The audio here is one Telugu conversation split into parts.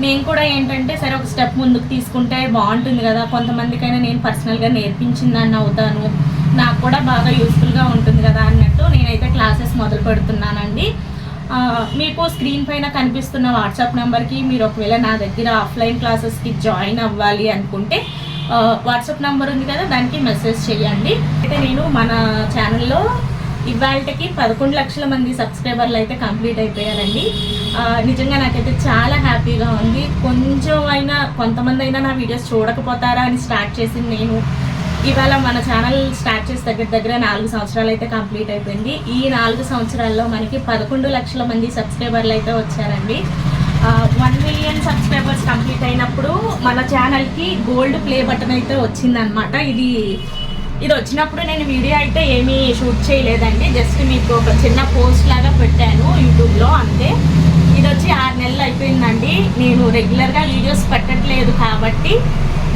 నేను కూడా ఏంటంటే సరే ఒక స్టెప్ ముందుకు తీసుకుంటే బాగుంటుంది కదా, కొంతమందికైనా నేను పర్సనల్గా నేర్పించిందాన్ని అవుతాను, నాకు కూడా బాగా యూస్ఫుల్గా ఉంటుంది కదా అన్నట్టు నేనైతే క్లాసెస్ మొదలు పెడుతున్నానండి. మీకు స్క్రీన్ పైన కనిపిస్తున్న వాట్సాప్ నెంబర్కి మీరు ఒకవేళ నా దగ్గర ఆఫ్లైన్ క్లాసెస్కి జాయిన్ అవ్వాలి అనుకుంటే వాట్సాప్ నెంబర్ ఉంది కదా, దానికి మెసేజ్ చేయండి. అయితే నేను మన ఛానల్లో ఇవాళకి 11 లక్షల మంది సబ్స్క్రైబర్లు అయితే కంప్లీట్ అయిపోయారండి. నిజంగా నాకైతే చాలా హ్యాపీగా ఉంది. కొంచెం అయినా కొంతమంది అయినా నా వీడియోస్ చూడకపోతారా అని స్టార్ట్ చేసింది నేను. ఇవాళ మన ఛానల్ స్టార్ట్ చేసి దగ్గర 4 సంవత్సరాలు అయితే కంప్లీట్ అయిపోయింది. ఈ 4 సంవత్సరాల్లో మనకి 11 లక్షల మంది సబ్స్క్రైబర్లు అయితే వచ్చారండి. 1 మిలియన్ సబ్స్క్రైబర్స్ కంప్లీట్ అయినప్పుడు మన ఛానల్కి గోల్డ్ ప్లే బటన్ అయితే వచ్చిందనమాట. ఇది వచ్చినప్పుడు నేను వీడియో అయితే ఏమీ షూట్ చేయలేదండి, జస్ట్ మీకు ఒక చిన్న పోస్ట్ లాగా పెట్టాను యూట్యూబ్లో, అంతే. ఇది వచ్చి 6 నెలలు అయిపోయిందండి. నేను రెగ్యులర్గా వీడియోస్ పెట్టట్లేదు కాబట్టి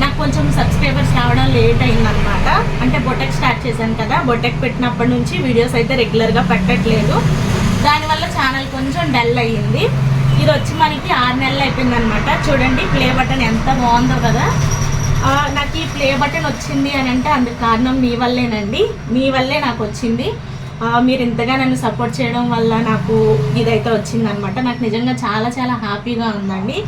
నాకు కొంచెం సబ్స్క్రైబర్స్ రావడం లేట్ అయిందనమాట. అంటే బొటెక్ స్టార్ట్ చేశాను కదా, బొటెక్ పెట్టినప్పటి నుంచి వీడియోస్ అయితే రెగ్యులర్గా పెట్టట్లేదు. దానివల్ల ఛానల్ కొంచెం డల్ అయ్యింది. ఇది వచ్చి మనకి 6 నెలలు అయిపోయిందనమాట. చూడండి ప్లే బటన్ ఎంత బాగుందో కదా. నాకు ఈ ప్లే బటన్ వచ్చింది అని అంటే అందుకు కారణం మీ వల్లేనండి, మీ వల్లే నాకు వచ్చింది. మీరు ఇంతగా నన్ను సపోర్ట్ చేయడం వల్ల నాకు ఇదైతే వచ్చిందనమాట. నాకు నిజంగా చాలా చాలా హ్యాపీగా ఉందండి.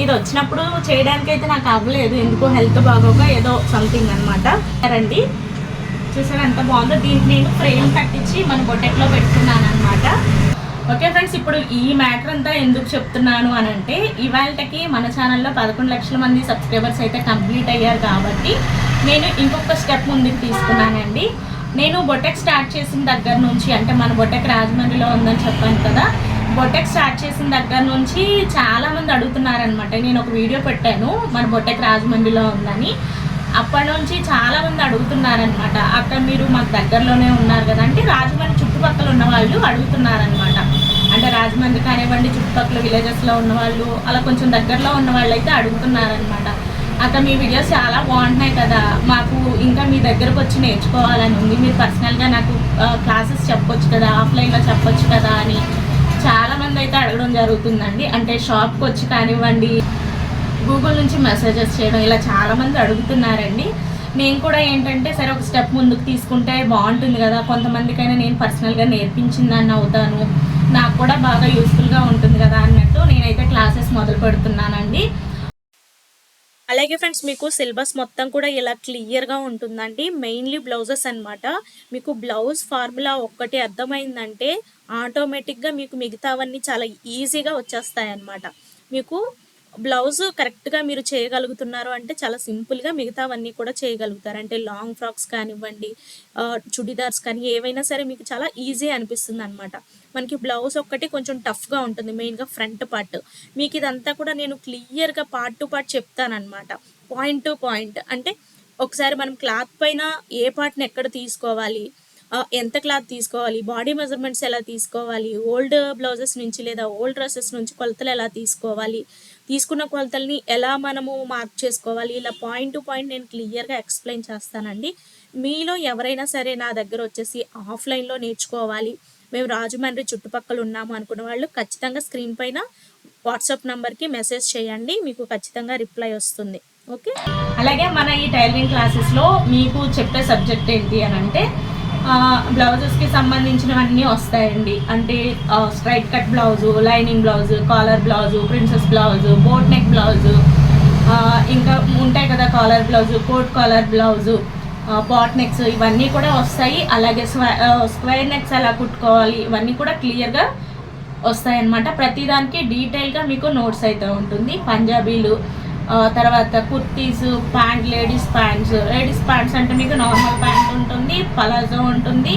ఇది వచ్చినప్పుడు చేయడానికైతే నాకు అవ్వలేదు, ఎందుకో హెల్త్ బాగోక ఏదో సంథింగ్ అనమాట. రండి చూసారా ఎంత బాగుందో. దీనికి నేను ఫ్రేమ్ కట్టించి మన బొటెక్లో పెట్టుకున్నాను అనమాట. ఓకే ఫ్రెండ్స్, ఇప్పుడు ఈ మ్యాటర్ అంతా ఎందుకు చెప్తున్నాను అని అంటే ఇవాళకి మన ఛానల్లో 11 లక్షల మంది సబ్స్క్రైబర్స్ అయితే కంప్లీట్ అయ్యారు కాబట్టి నేను ఇంకొక స్టెప్ ముందుకు తీసుకున్నానండి. నేను బొటెక్ స్టార్ట్ చేసిన దగ్గర నుంచి, అంటే మన బొటెక్ రాజమండ్రిలో ఉందని చెప్పాను కదా, బొటెక్ స్టార్ట్ చేసిన దగ్గర నుంచి చాలామంది అడుగుతున్నారనమాట. నేను ఒక వీడియో పెట్టాను మన బొటెక్ రాజమండ్రిలో ఉందని, అప్పటి నుంచి చాలామంది అడుగుతున్నారనమాట. అక్కడ మీరు మాకు దగ్గరలోనే ఉన్నారు కదా అంటే రాజమండ్రి చుట్టుపక్కల ఉన్న వాళ్ళు అడుగుతున్నారనమాట. అంటే రాజమండ్రి కానివ్వండి, చుట్టుపక్కల విలేజెస్లో ఉన్నవాళ్ళు, అలా కొంచెం దగ్గరలో ఉన్న వాళ్ళు అయితే అడుగుతున్నారనమాట. అక్కడ మీ వీడియోస్ చాలా బాగుంటున్నాయి కదా, మాకు ఇంకా మీ దగ్గరకు వచ్చి నేర్చుకోవాలని ఉంది, మీరు పర్సనల్గా నాకు క్లాసెస్ చెప్పొచ్చు కదా, ఆఫ్లైన్లో చెప్పొచ్చు కదా అని చాలామంది అయితే అడగడం జరుగుతుందండి. అంటే షాప్కి వచ్చి కానివ్వండి, గూగుల్ నుంచి మెసేజెస్ చేయడం, ఇలా చాలామంది అడుగుతున్నారండి. నేను కూడా ఏంటంటే సరే ఒక స్టెప్ ముందుకు తీసుకుంటే బాగుంటుంది కదా, కొంతమందికైనా నేను పర్సనల్గా నేర్పించిందాన్ని అవుతాను, నాకు కూడా బాగా యూస్ఫుల్గా ఉంటుంది కదా అన్నట్టు నేనైతే క్లాసెస్ మొదలు పెడుతున్నానండి. అలాగే ఫ్రెండ్స్, మీకు సిలబస్ మొత్తం కూడా ఇలా క్లియర్గా ఉంటుందండి. మెయిన్లీ బ్లౌజెస్ అనమాట. మీకు బ్లౌజ్ ఫార్ములా ఒక్కటి అర్థమైందంటే ఆటోమేటిక్గా మీకు మిగతావన్నీ చాలా ఈజీగా వచ్చేస్తాయి అన్నమాట. మీకు బ్లౌజ్ కరెక్ట్గా మీరు చేయగలుగుతున్నారు అంటే చాలా సింపుల్గా మిగతావన్నీ కూడా చేయగలుగుతారు. అంటే లాంగ్ ఫ్రాక్స్ కానివ్వండి, చుడిదార్స్ కానీ ఏవైనా సరే మీకు చాలా ఈజీ అనిపిస్తుంది అనమాట. మనకి బ్లౌజ్ ఒక్కటి కొంచెం టఫ్గా ఉంటుంది, మెయిన్గా ఫ్రంట్ పార్ట్. మీకు ఇదంతా కూడా నేను క్లియర్గా పార్ట్ టు పార్ట్ చెప్తానమాట, పాయింట్ టు పాయింట్. అంటే ఒకసారి మనం క్లాత్ పైన ఏ పార్ట్ని ఎక్కడ తీసుకోవాలి, ఎంత క్లాత్ తీసుకోవాలి, బాడీ మెజర్మెంట్స్ ఎలా తీసుకోవాలి, ఓల్డ్ బ్లౌజెస్ నుంచి లేదా ఓల్డ్ డ్రెస్సెస్ నుంచి కొలతలు ఎలా తీసుకోవాలి, తీసుకున్న కొలతల్ని ఎలా మనము మార్క్ చేసుకోవాలి, ఇలా పాయింట్ టు పాయింట్ నేను క్లియర్గా ఎక్స్ప్లెయిన్ చేస్తానండి. మీలో ఎవరైనా సరే నా దగ్గర వచ్చేసి ఆఫ్లైన్లో నేర్చుకోవాలి, మేము రాజమండ్రి చుట్టుపక్కల ఉన్నాము అనుకున్న వాళ్ళు ఖచ్చితంగా స్క్రీన్ పైన వాట్సాప్ నెంబర్కి మెసేజ్ చేయండి, మీకు ఖచ్చితంగా రిప్లై వస్తుంది. ఓకే, అలాగే మన ఈ టైలరింగ్ క్లాసెస్లో మీకు చెప్పే సబ్జెక్ట్ ఏంటి అని అంటే బ్లౌజెస్కి సంబంధించినవన్నీ వస్తాయండి. అంటే straight cut blouse, lining blouse, collar blouse, princess blouse, boat neck blouse, ఇంకా ఉంటాయి కదా collar blouse, coat collar blouse, boat necks, ఇవన్నీ కూడా వస్తాయి. అలాగే స్క్వేర్ నెక్స్ ఎలా కుట్టుకోవాలి ఇవన్నీ కూడా క్లియర్గా వస్తాయన్నమాట. ప్రతిదానికి డీటెయిల్గా మీకు నోట్స్ అయితే ఉంటుంది. పంజాబీలు, తర్వాత కుర్తీస్, ప్యాంట్, లేడీస్ ప్యాంట్స్ అంటే మీకు నార్మల్ ప్యాంట్ ఉంటుంది, పలాజో ఉంటుంది,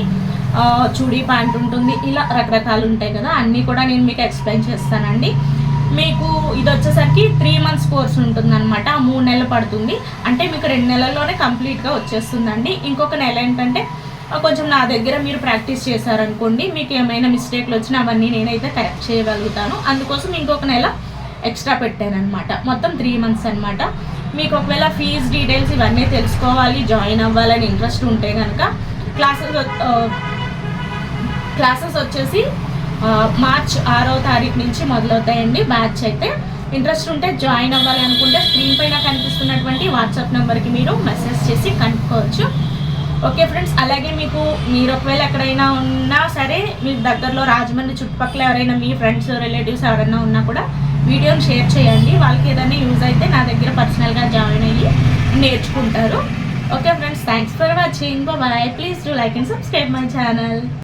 చూడీ ప్యాంట్ ఉంటుంది, ఇలా రకరకాలు ఉంటాయి కదా, అన్నీ కూడా నేను మీకు ఎక్స్ప్లెయిన్ చేస్తానండి. మీకు ఇది వచ్చేసరికి 3 months కోర్స్ ఉంటుందన్నమాట. 3 నెలలు పడుతుంది. అంటే మీకు 2 నెలల్లోనే కంప్లీట్గా వచ్చేస్తుందండి. ఇంకొక నెల ఏంటంటే కొంచెం నా దగ్గర మీరు ప్రాక్టీస్ చేశారనుకోండి, మీకు ఏమైనా మిస్టేక్లు వచ్చినా అవన్నీ నేనైతే కరెక్ట్ చేయగలుగుతాను. అందుకోసం ఇంకొక నెల ఎక్స్ట్రా పెట్టాను అనమాట. మొత్తం 3 months అనమాట. మీకు ఒకవేళ ఫీజ్ డీటెయిల్స్ ఇవన్నీ తెలుసుకోవాలి, జాయిన్ అవ్వాలని ఇంట్రెస్ట్ ఉంటే కనుక క్లాసెస్ వచ్చేసి మార్చ్ 6వ తారీఖు నుంచి మొదలవుతాయండి. బ్యాచ్ అయితే ఇంట్రెస్ట్ ఉంటే జాయిన్ అవ్వాలి అనుకుంటే స్క్రీన్ పైన కనిపిస్తున్నటువంటి వాట్సాప్ నెంబర్కి మీరు మెసేజ్ చేసి కనుక్కోవచ్చు. ఓకే ఫ్రెండ్స్, అలాగే మీరు ఒకవేళ ఎక్కడైనా ఉన్నా సరే మీకు దగ్గరలో రాజమండ్రి చుట్టుపక్కల ఎవరైనా మీ ఫ్రెండ్స్ రిలేటివ్స్ ఎవరైనా ఉన్నా కూడా వీడియోని షేర్ చేయండి. వాళ్ళకి ఏదైనా యూజ్ అయితే నా దగ్గర పర్సనల్గా జాయిన్ అయ్యి నేర్చుకుంటారు. Okay friends, thanks for watching. Bye. Please do like and subscribe my channel.